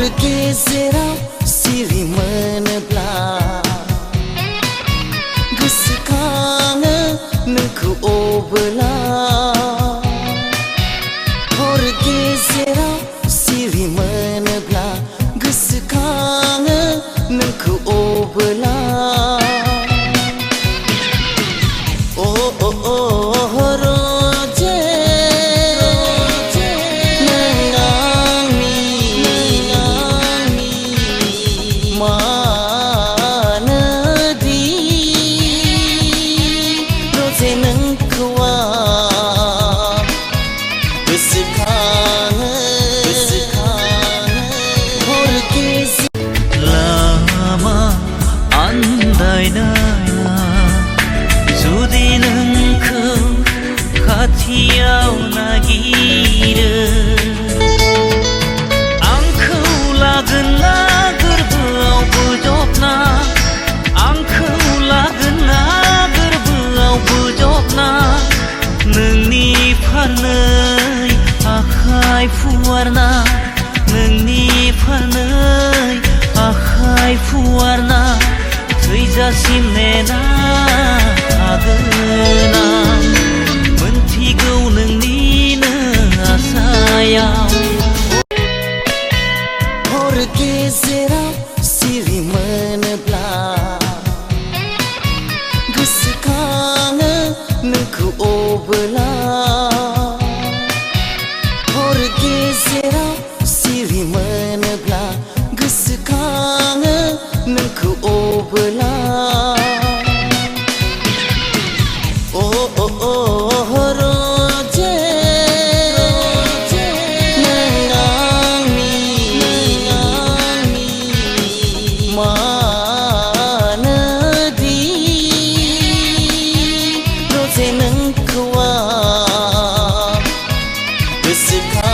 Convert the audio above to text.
Gezeram siri menebla Gesekanga nengku obela Hor gezeram siri menebla Gesekanga nengku obela Oh oh oh roje जुदि नोंखौ खाथियाव नागिरो आंखौ लागोन ना गोरबोआव बोजबना आंखौ लागोन ना गोरबोआव बोजबना नोंनि फारनै आखाइ फुवारना नोंनि फारनै आखाइ फुवारना थैजासिम नेना थागोन आं मोनथिगौ नोंनिनो आसायाव हर गेजेराव सिरि मोनोब्ला गोसोखाङो नोंखौ अबोला हर गेजेराव सिरि मोनोब्ला गोसोखाङो नोंखौ अबोला Nengkau